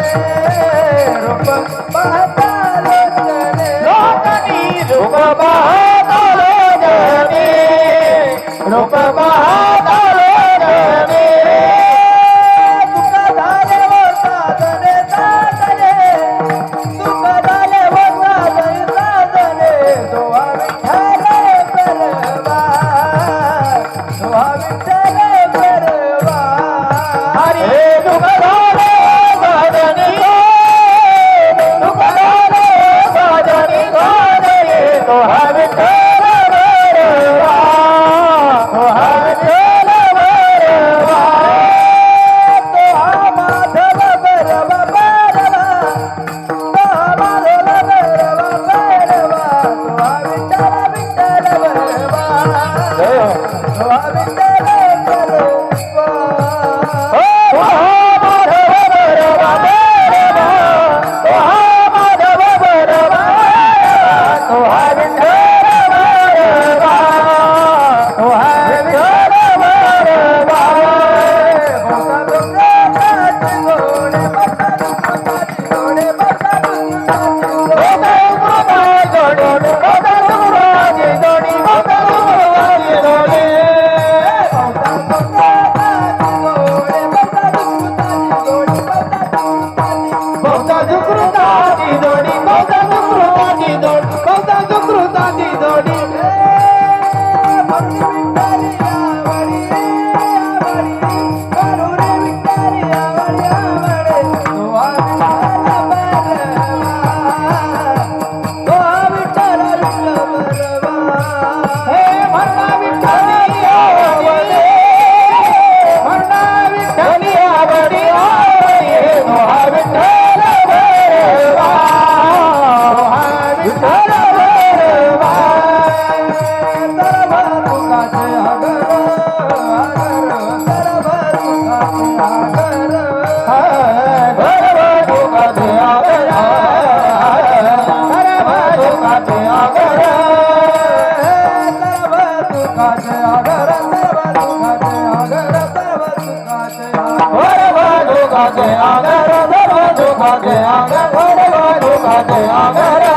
रूप पाहता लोचने रूप पाहता लोचने रूप पाहता लोचने तुका झाले व साधने साधने तुका झाले व साधने साधने दोहा विठ्ठल परवा दोहा विठ्ठल परवा हरे तुका झाले साधने तुका झाले साधने साधने दोहा विठ्ठल परवा दोहा विठ्ठल परवा दोहा माधव परवा परवा दोहा माधव परवा परवा दोहा विठ्ठल विठ्ठल परवा दोहा विठ्ठल परवा आगर